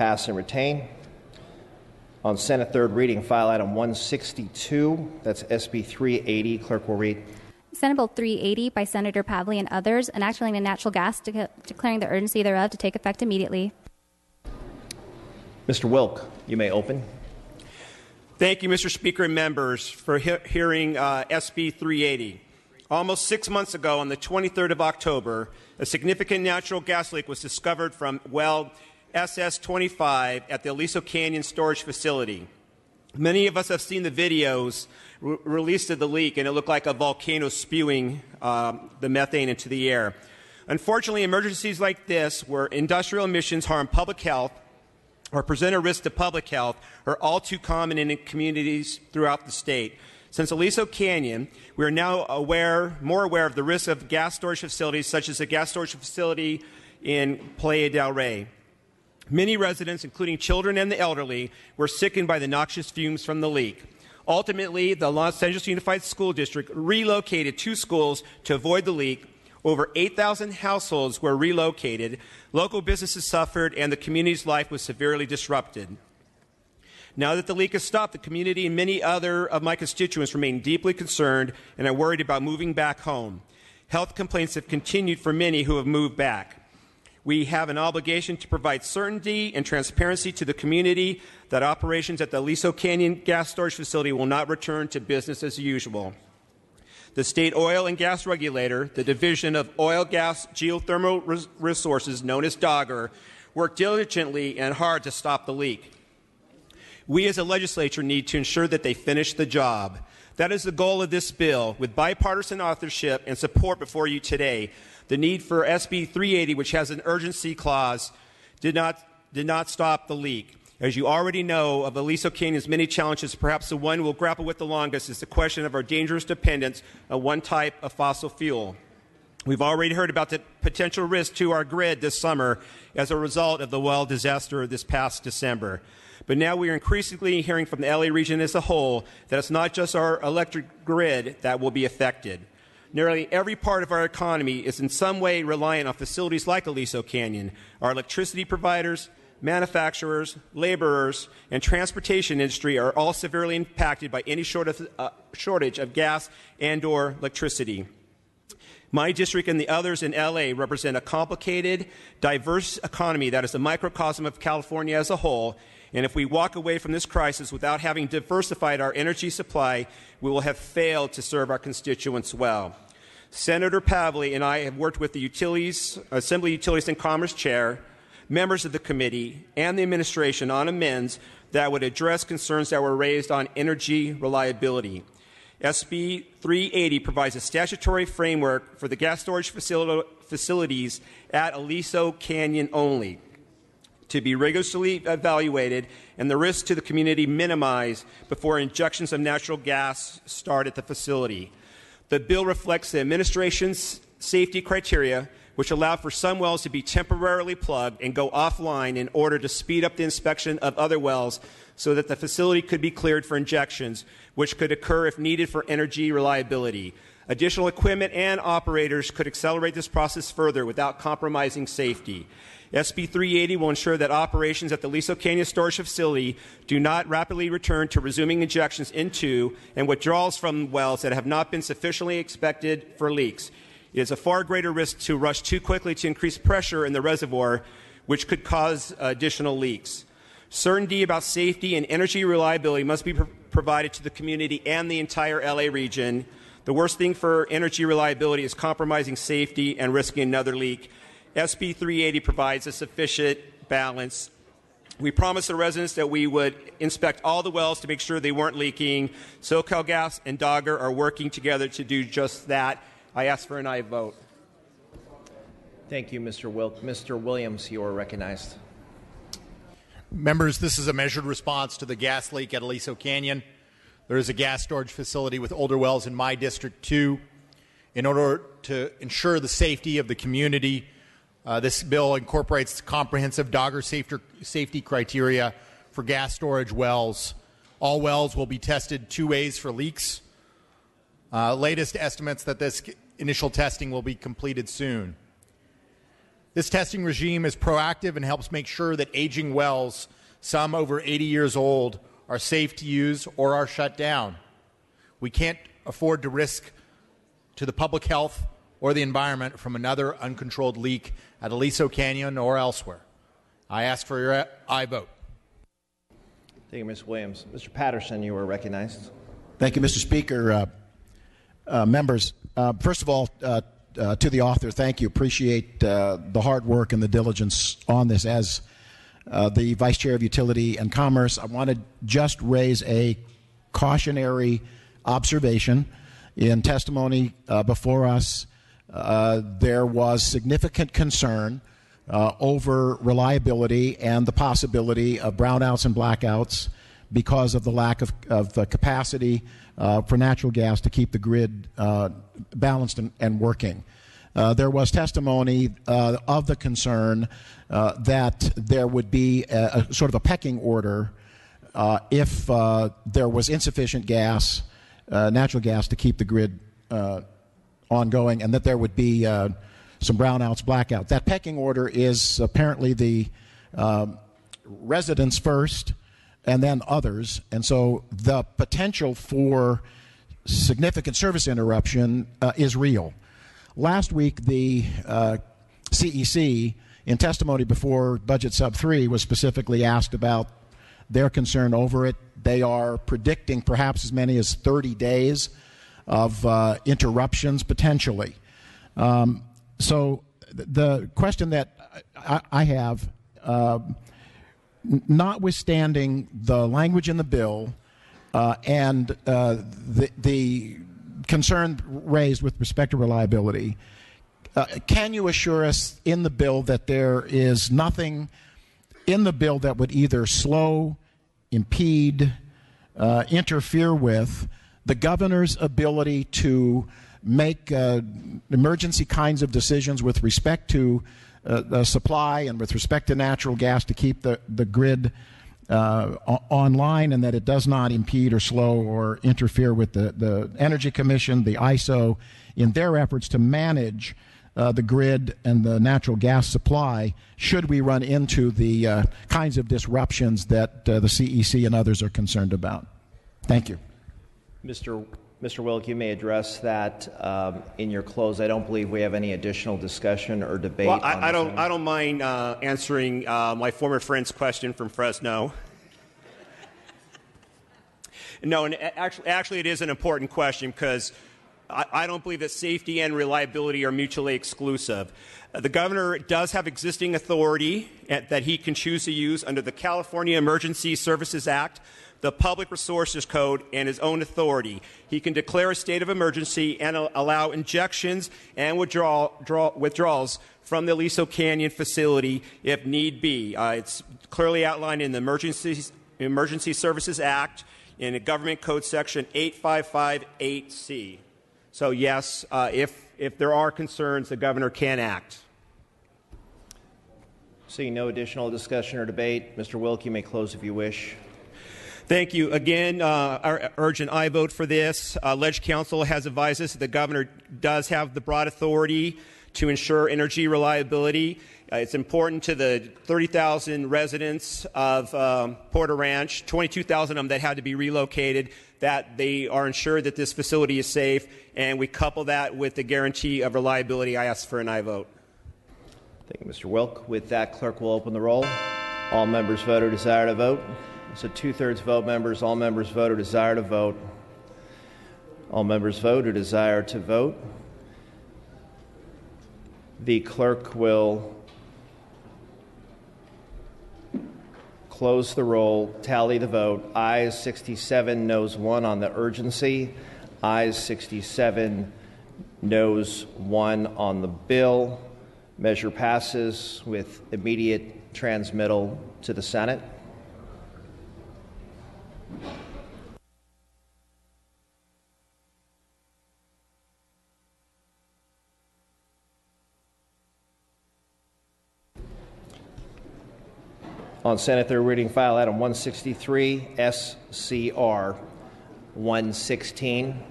Pass and retain. On Senate third reading, file item 162, that's SB 380. Clerk will read. Senate Bill 380 by Senator Pavley and others, enacting the natural gas, declaring the urgency thereof to take effect immediately. Mr. Wilk, you may open. Thank you, Mr. Speaker and members, for hearing SB 380. Almost 6 months ago, on the 23rd of October, a significant natural gas leak was discovered from well SS-25 at the Aliso Canyon storage facility. Many of us have seen the videos released of the leak, and it looked like a volcano spewing the methane into the air. Unfortunately, emergencies like this, where industrial emissions harm public health or present a risk to public health, are all too common in communities throughout the state. Since Aliso Canyon, we are now more aware of the risk of gas storage facilities, such as the gas storage facility in Playa del Rey. Many residents, including children and the elderly, were sickened by the noxious fumes from the leak. Ultimately, the Los Angeles Unified School District relocated 2 schools to avoid the leak. Over 8,000 households were relocated, local businesses suffered, and the community's life was severely disrupted. Now that the leak has stopped, the community and many other of my constituents remain deeply concerned and are worried about moving back home. Health complaints have continued for many who have moved back. We have an obligation to provide certainty and transparency to the community that operations at the Aliso Canyon gas storage facility will not return to business as usual. The State Oil and Gas Regulator, the Division of Oil, Gas, Geothermal Resources, known as DOGGR, worked diligently and hard to stop the leak. We as a legislature need to ensure that they finish the job. That is the goal of this bill, with bipartisan authorship and support before you today. The need for SB 380, which has an urgency clause, did not stop the leak. As you already know of Aliso Canyon's many challenges, perhaps the one we'll grapple with the longest is the question of our dangerous dependence on one type of fossil fuel. We've already heard about the potential risk to our grid this summer as a result of the well disaster this past December. But now we are increasingly hearing from the LA region as a whole that it's not just our electric grid that will be affected. Nearly every part of our economy is in some way reliant on facilities like Aliso Canyon. Our electricity providers, manufacturers, laborers, and transportation industry are all severely impacted by any shortage of gas and/or electricity. My district and the others in LA represent a complicated, diverse economy that is a microcosm of California as a whole. And if we walk away from this crisis without having diversified our energy supply, we will have failed to serve our constituents well. Senator Pavley and I have worked with the Assembly Utilities and Commerce Chair, members of the committee, and the administration on amends that would address concerns that were raised on energy reliability. SB 380 provides a statutory framework for the gas storage facilities at Aliso Canyon only to be rigorously evaluated and the risk to the community minimized before injections of natural gas start at the facility. The bill reflects the administration's safety criteria, which allow for some wells to be temporarily plugged and go offline in order to speed up the inspection of other wells so that the facility could be cleared for injections, which could occur if needed for energy reliability. Additional equipment and operators could accelerate this process further without compromising safety. SB 380 will ensure that operations at the Aliso Canyon storage facility do not rapidly return to resuming injections into and withdrawals from wells that have not been sufficiently inspected for leaks. It is a far greater risk to rush too quickly to increase pressure in the reservoir, which could cause additional leaks. Certainty about safety and energy reliability must be provided to the community and the entire LA region. The worst thing for energy reliability is compromising safety and risking another leak. SB 380 provides a sufficient balance. We promised the residents that we would inspect all the wells to make sure they weren't leaking. SoCalGas and DOGGR are working together to do just that. I ask for an aye vote. Thank you, Mr. Wilk. Mr. Williams, you are recognized. Members, this is a measured response to the gas leak at Aliso Canyon. There is a gas storage facility with older wells in my district, too. In order to ensure the safety of the community, this bill incorporates comprehensive DOGGR safety criteria for gas storage wells. All wells will be tested 2 ways for leaks. Latest estimates that this initial testing will be completed soon. This testing regime is proactive and helps make sure that aging wells, some over 80 years old, are safe to use or are shut down. We can't afford to risk to the public health or the environment from another uncontrolled leak at Aliso Canyon or elsewhere. I ask for your aye vote. Thank you, Ms. Williams. Mr. Patterson, you are recognized. Thank you, Mr. Speaker. Members, first of all, to the author, thank you. Appreciate the hard work and the diligence on this. As the Vice Chair of Utility and Commerce, I want to just raise a cautionary observation. In testimony before us, there was significant concern over reliability and the possibility of brownouts and blackouts because of the lack of capacity for natural gas to keep the grid balanced and working. There was testimony of the concern that there would be a sort of a pecking order if there was insufficient gas, natural gas, to keep the grid ongoing, and that there would be some brownouts, blackouts. That pecking order is apparently the residents first and then others, and so the potential for significant service interruption is real. Last week, the CEC, in testimony before Budget Sub 3, was specifically asked about their concern over it. They are predicting perhaps as many as 30 days of interruptions potentially. So the question that I have, notwithstanding the language in the bill and the concern raised with respect to reliability, can you assure us in the bill that there is nothing in the bill that would either slow, impede, interfere with the governor's ability to make emergency kinds of decisions with respect to the supply and with respect to natural gas to keep the grid online, and that it does not impede or slow or interfere with the Energy Commission, the ISO, in their efforts to manage the grid and the natural gas supply should we run into the kinds of disruptions that the CEC and others are concerned about? Thank you. Mr. Wilk, you may address that in your close. I don't believe we have any additional discussion or debate. Well, I don't mind answering my former friend's question from Fresno. No, and actually it is an important question because I don't believe that safety and reliability are mutually exclusive. The governor does have existing authority that he can choose to use under the California Emergency Services Act, the Public Resources Code, and his own authority. He can declare a state of emergency and allow injections and withdrawals from the Aliso Canyon facility if need be. It's clearly outlined in the Emergency Services Act in a Government Code Section 8558C. So yes, if there are concerns, the governor can act. Seeing no additional discussion or debate, Mr. Wilk, you may close if you wish. Thank you. Again, I urge an aye vote for this. Ledge Council has advised us that the governor does have the broad authority to ensure energy reliability. It's important to the 30,000 residents of Porter Ranch, 22,000 of them that had to be relocated, that they are ensured that this facility is safe, and we couple that with the guarantee of reliability. I ask for an aye vote. Thank you, Mr. Wilk. With that, clerk will open the roll. All members vote or desire to vote. So 2/3 vote members. All members vote or desire to vote. All members vote or desire to vote. The clerk will close the roll, tally the vote. Ayes 67, noes 1 on the urgency. Ayes 67, noes 1 on the bill. Measure passes with immediate transmittal to the Senate. On Senate third reading, file item 163, SCR 116.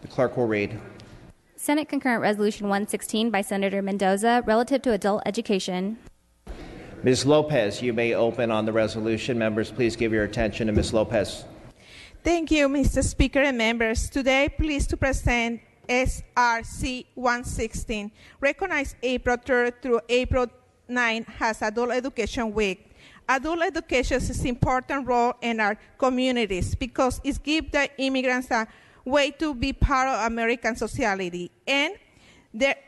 The clerk will read. Senate Concurrent Resolution 116 by Senator Mendoza relative to adult education. Ms. Lopez, you may open on the resolution. Members, please give your attention to Ms. Lopez. Thank you, Mr. Speaker and members. Today, pleased to present SRC 116. Recognize April 3rd through April 9th as Adult Education Week. Adult education is an important role in our communities because it gives the immigrants a way to be part of American society. And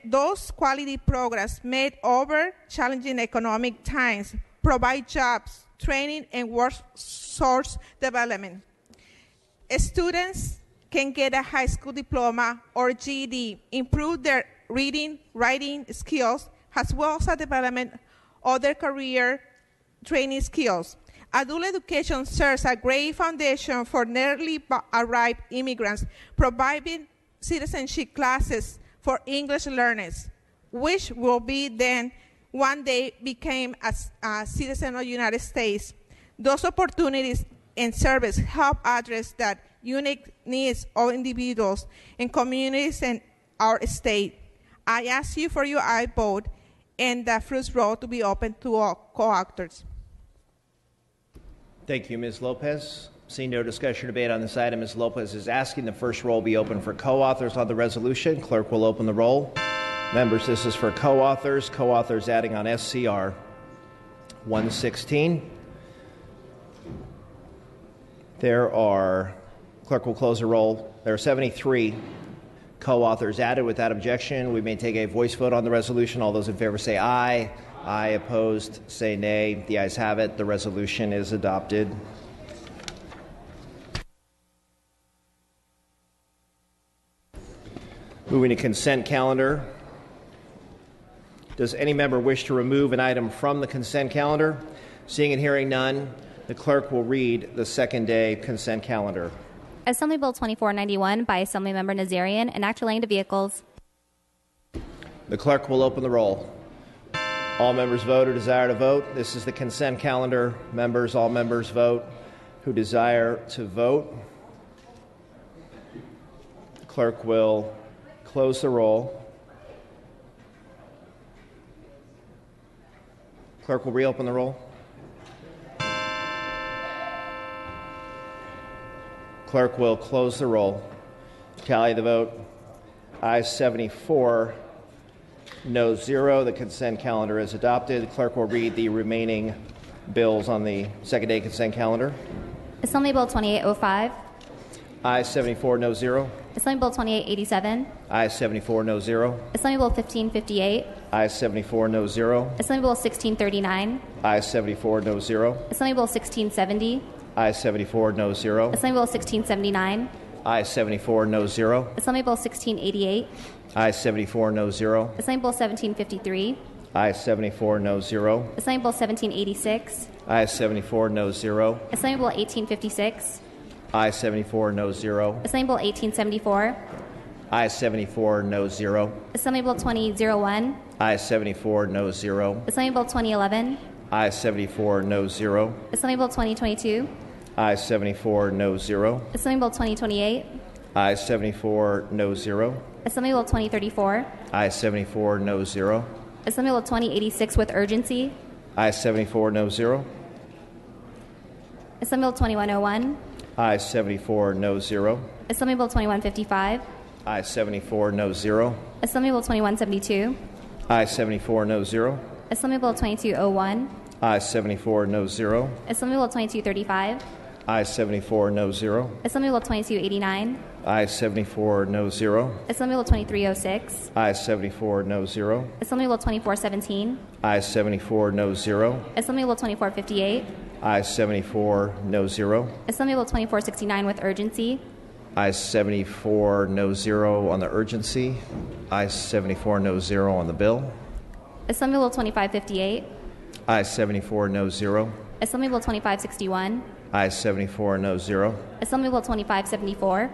those quality programs made over challenging economic times provide jobs, training, and workforce development. Students can get a high school diploma or GED, improve their reading, writing skills, as well as a development of their career training skills. Adult education serves a great foundation for newly arrived immigrants, providing citizenship classes for English learners, which will be then one day became a citizen of the United States. Those opportunities and services help address that unique needs of individuals and communities in our state. I ask you for your aye vote and the first row to be open to all co-authors. Thank you, Ms. Lopez. Seeing no discussion or debate on this item, Ms. Lopez is asking the first roll be open for co-authors on the resolution. Clerk will open the roll. Members, this is for co-authors. Co-authors adding on SCR 116. Clerk will close the roll. There are 73 co-authors added. Without objection, we may take a voice vote on the resolution. All those in favor say aye. Aye. Opposed, say nay. The ayes have it. The resolution is adopted. Moving to consent calendar. Does any member wish to remove an item from the consent calendar? Seeing and hearing none, the clerk will read the second-day consent calendar. Assembly Bill 2491 by Assemblymember Nazarian, an act relating to vehicles. The clerk will open the roll. All members vote who desire to vote. This is the consent calendar. Members, all members vote who desire to vote. The clerk will close the roll. Clerk will reopen the roll. Clerk will close the roll. Tally the vote. Ayes 74, no 0. The consent calendar is adopted. The clerk will read the remaining bills on the second-day consent calendar. Assembly Bill 2805. Ayes 74, no 0. Assembly Bill 2887. Ayes 74, no 0. Assembly Bill 1558. Ayes 74, no 0. Assembly Bill 1639. Ayes 74, no 0. Assembly Bill 1670. Ayes 74, no 0. Assembly Bill 1679. Ayes 74, no 0. Assembly Bill 1688. Ayes 74, no 0. Assembly Bill 1753. Ayes 74, no 0. Assembly Bill 1786. Ayes 74, no 0. Assembly Bill 1856. Ayes 74, no 0. Assembly Bill 1874. Ayes 74, no 0. Assembly Bill 2001. Ayes 74, no 0. Assembly Bill 2011. Ayes 74, no 0. Assembly Bill 2022. Ayes 74, no 0. Assembly Bill 2028. Ayes 74, no 0. Assembly Bill 2034. Ayes 74, no 0. Assembly Bill 2086 with urgency. Ayes 74, no 0. Assembly Bill 2101. Ayes 74, no 0. Assembly Bill 2155. Ayes 74, no 0. Assembly Bill 2172. Ayes 74, no 0. Assembly Bill 2201. Ayes 74, no 0. Assembly Bill 2235. Ayes 74, no 0. Assembly Bill 2289. Ayes 74, no 0. Assembly Bill 2306. Ayes 74, no 0. Assembly Bill 2417. Ayes 74, no 0. Assembly Bill 2458. Ayes 74, no 0. Assembly Bill 2469 with urgency. Ayes 74, no 0 on the urgency. Ayes 74, no 0 on the bill. Assembly Bill 2558. Ayes 74, no 0. Assembly Bill 2561. Ayes 74, no 0. Assembly Bill 2574.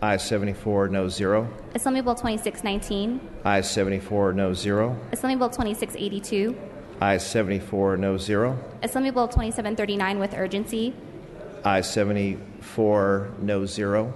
Ayes 74, no 0. Assembly Bill 2619. Ayes 74, no 0. Assembly Bill 2682. Ayes 74, no 0. Assembly Bill 2739 with urgency. Ayes 74, no 0.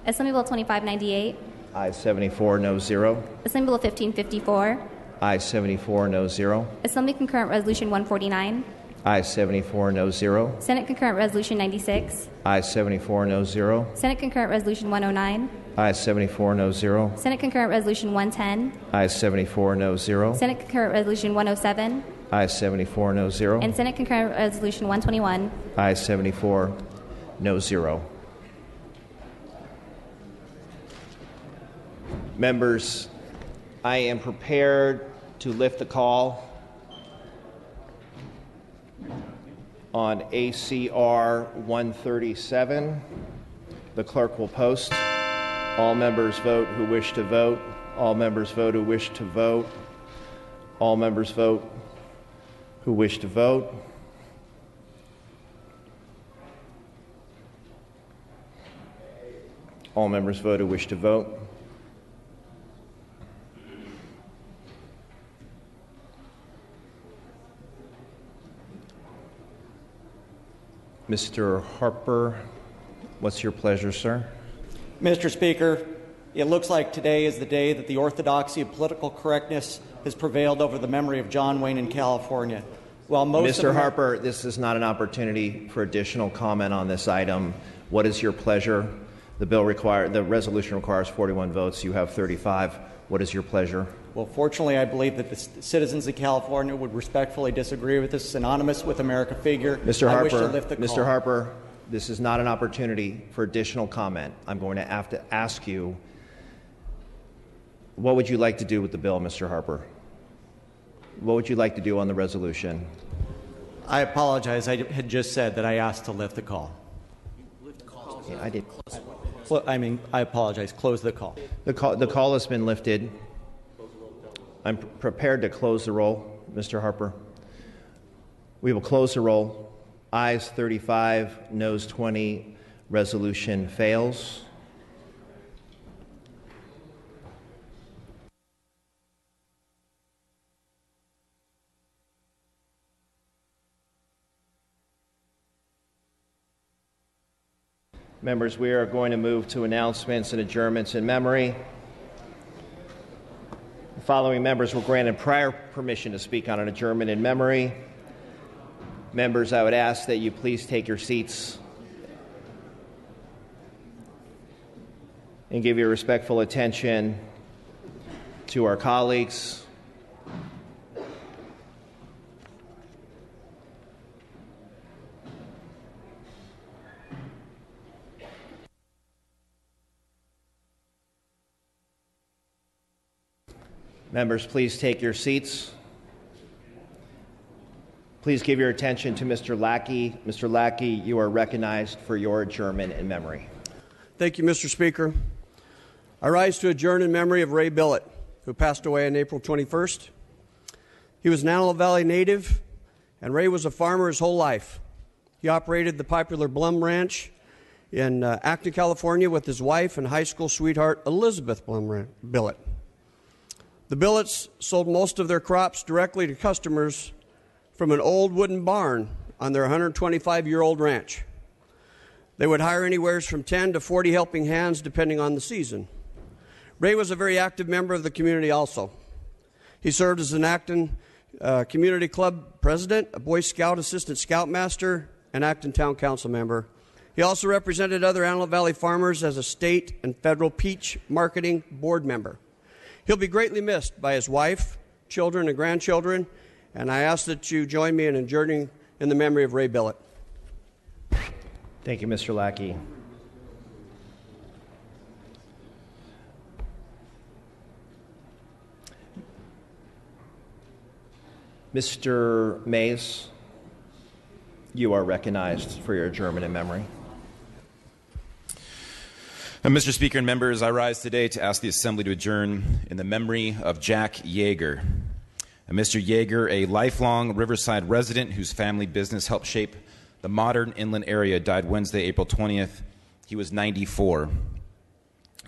Assembly Bill 2598. Ayes 74, no 0. Assembly Bill 1554. Ayes 74, no 0. Assembly Concurrent Resolution 149. Ayes 74, no 0. Senate Concurrent Resolution 96. Ayes 74, no 0. Senate Concurrent Resolution 109. Ayes 74, no 0. Senate Concurrent Resolution 110. Ayes 74, no 0. Senate Concurrent Resolution 107. Ayes 74, no 0. And Senate Concurrent Resolution 121. Ayes 74, no 0. Members, I am prepared to lift the call on ACR 137. The clerk will post. All members vote who wish to vote. All members vote who wish to vote. All members vote who wish to vote. All members vote who wish to vote. Mr. Harper, what's your pleasure, sir? Mr. Speaker, it looks like today is the day that the orthodoxy of political correctness has prevailed over the memory of John Wayne in California. While most Mr. Harper, this is not an opportunity for additional comment on this item. What is your pleasure? The resolution requires 41 votes. You have 35. What is your pleasure? Well, fortunately, I believe that the citizens of California would respectfully disagree with this synonymous with America figure. Mr. I wish to Harper, lift the call. Mr. Harper, this is not an opportunity for additional comment. I'm going to have to ask you, what would you like to do with the bill, Mr. Harper? What would you like to do on the resolution? I apologize. I had just said that I asked to lift the call. Yeah, I did. I apologize. Close the call. The call has been lifted. I'm prepared to close the roll, Mr. Harper. We will close the roll. Ayes 35, noes 20. Resolution fails. Members, we are going to move to announcements and adjournments in memory. The following members were granted prior permission to speak on an adjournment in memory. Members, I would ask that you please take your seats and give your respectful attention to our colleagues. Members, please take your seats. Please give your attention to Mr. Lackey. Mr. Lackey, you are recognized for your adjournment in memory. Thank you, Mr. Speaker. I rise to adjourn in memory of Ray Billett, who passed away on April 21st. He was an Antelope Valley native, and Ray was a farmer his whole life. He operated the popular Blum Ranch in Acton, California, with his wife and high school sweetheart, Elizabeth Blum Billett. The Billets sold most of their crops directly to customers from an old wooden barn on their 125-year-old ranch. They would hire anywhere from 10 to 40 helping hands depending on the season. Ray was a very active member of the community also. He served as an Acton Community Club president, a Boy Scout assistant scoutmaster, and Acton Town Council member. He also represented other Antelope Valley farmers as a state and federal peach marketing board member. He'll be greatly missed by his wife, children, and grandchildren, and I ask that you join me in adjourning in the memory of Ray Billett. Thank you, Mr. Lackey. Mr. Mays, you are recognized for your adjournment in memory. Mr. Speaker and members, I rise today to ask the Assembly to adjourn in the memory of Jack Yeager. Mr. Yeager, a lifelong Riverside resident whose family business helped shape the modern inland area, died Wednesday, April 20th. He was 94.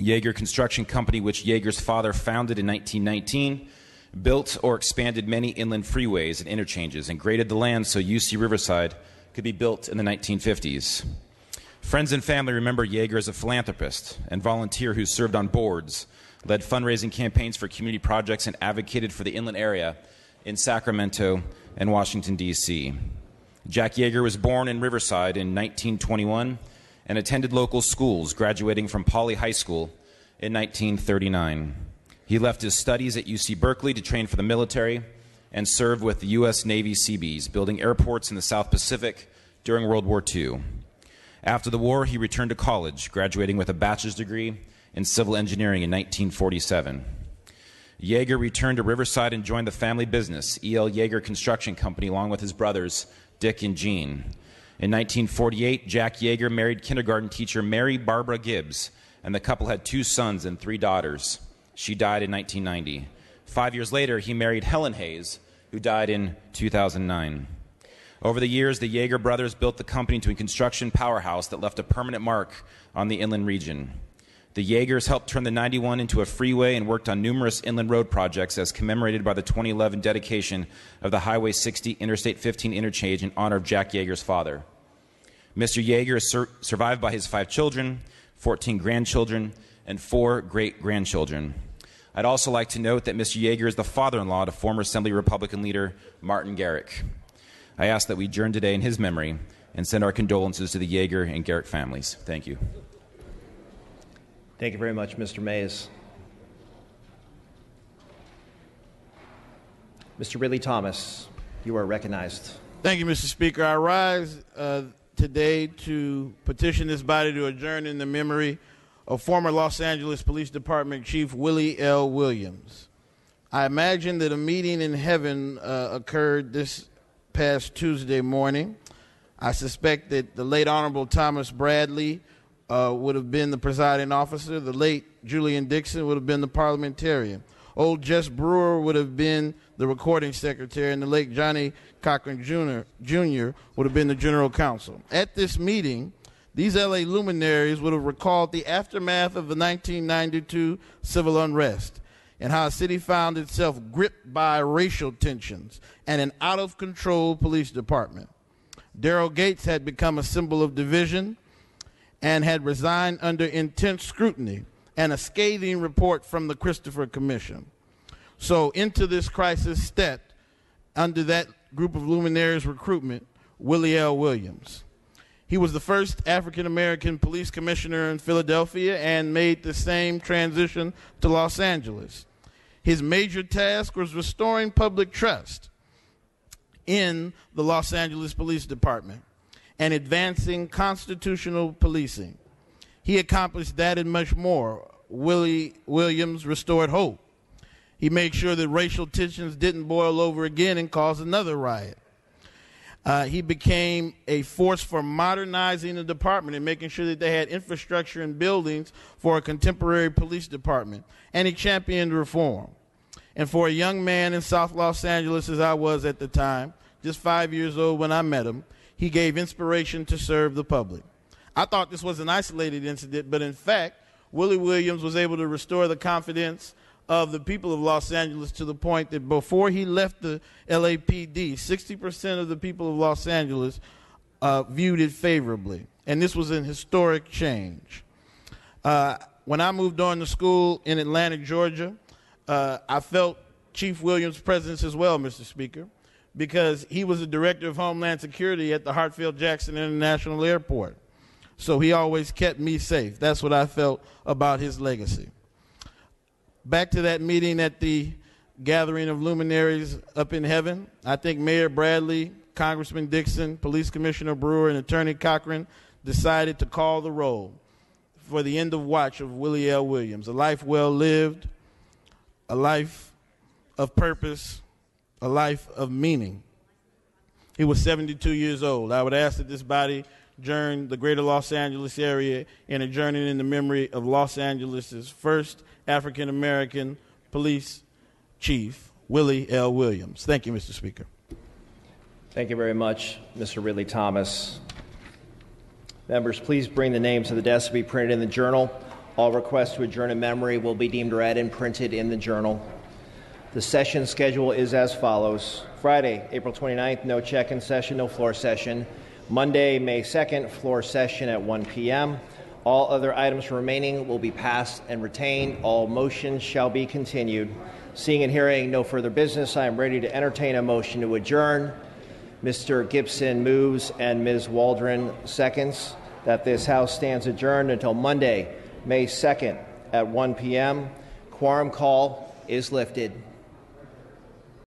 Yeager Construction Company, which Yeager's father founded in 1919, built or expanded many inland freeways and interchanges and graded the land so UC Riverside could be built in the 1950s. Friends and family remember Yeager as a philanthropist and volunteer who served on boards led fundraising campaigns for community projects, and advocated for the inland area in Sacramento and Washington, D.C. Jack Yeager was born in Riverside in 1921 and attended local schools, graduating from Pauley High School in 1939. He left his studies at UC Berkeley to train for the military and served with the U.S. Navy Seabees, building airports in the South Pacific during World War II. After the war, he returned to college, graduating with a bachelor's degree in civil engineering in 1947. Yeager returned to Riverside and joined the family business, E.L. Yeager Construction Company, along with his brothers, Dick and Gene. In 1948, Jack Yeager married kindergarten teacher Mary Barbara Gibbs, and the couple had 2 sons and 3 daughters. She died in 1990. 5 years later, he married Helen Hayes, who died in 2009. Over the years, the Yeager brothers built the company into a construction powerhouse that left a permanent mark on the inland region. The Yeagers helped turn the 91 into a freeway and worked on numerous inland road projects as commemorated by the 2011 dedication of the Highway 60 Interstate 15 interchange in honor of Jack Yeager's father. Mr. Yeager is survived by his 5 children, 14 grandchildren, and 4 great-grandchildren. I'd also like to note that Mr. Yeager is the father-in-law to former Assembly Republican leader Martin Garrick. I ask that we adjourn today in his memory and send our condolences to the Yeager and Garrick families. Thank you. Thank you very much, Mr. Mays. Mr. Ridley Thomas, you are recognized. Thank you, Mr. Speaker. I rise today to petition this body to adjourn in the memory of former Los Angeles Police Department Chief Willie L. Williams. I imagine that a meeting in heaven occurred this past Tuesday morning. I suspect that the late Honorable Thomas Bradley would have been the presiding officer. The late Julian Dixon would have been the parliamentarian. Old Jess Brewer would have been the recording secretary, and the late Johnny Cochran Jr. would have been the general counsel. At this meeting, these L.A. luminaries would have recalled the aftermath of the 1992 civil unrest and how a city found itself gripped by racial tensions and an out-of-control police department. Daryl Gates had become a symbol of division and had resigned under intense scrutiny and a scathing report from the Christopher Commission. So into this crisis stepped, under that group of luminaries recruitment, Willie L. Williams. He was the first African-American police commissioner in Philadelphia and made the same transition to Los Angeles. His major task was restoring public trust in the Los Angeles Police Department and advancing constitutional policing. He accomplished that and much more. Willie Williams restored hope. He made sure that racial tensions didn't boil over again and cause another riot. He became a force for modernizing the department and making sure that they had infrastructure and buildings for a contemporary police department. And he championed reform. And for a young man in South Los Angeles, as I was at the time, just 5 years old when I met him, he gave inspiration to serve the public. I thought this was an isolated incident, but in fact, Willie Williams was able to restore the confidence of the people of Los Angeles to the point that before he left the LAPD, 60% of the people of Los Angeles viewed it favorably. And this was an historic change. When I moved on to school in Atlanta, Georgia, I felt Chief Williams' presence as well, Mr. Speaker, because he was the director of Homeland Security at the Hartsfield-Jackson International Airport. So he always kept me safe. That's what I felt about his legacy. Back to that meeting at the gathering of luminaries up in heaven, I think Mayor Bradley, Congressman Dixon, Police Commissioner Brewer, and Attorney Cochran decided to call the roll for the end of watch of Willie L. Williams, a life well lived, a life of purpose, a life of meaning. He was 72 years old. I would ask that this body adjourn the greater Los Angeles area and adjourning in the memory of Los Angeles' first African-American police chief, Willie L. Williams. Thank you, Mr. Speaker. Thank you very much, Mr. Ridley Thomas. Members, please bring the names to the desk to be printed in the journal. All requests to adjourn in memory will be deemed read and printed in the journal. The session schedule is as follows. Friday, April 29th, no check-in session, no floor session. Monday, May 2nd, floor session at 1 p.m. All other items remaining will be passed and retained. All motions shall be continued. Seeing and hearing no further business, I am ready to entertain a motion to adjourn. Mr. Gibson moves and Ms. Waldron seconds that this House stands adjourned until Monday, May 2nd at 1 p.m. Quorum call is lifted.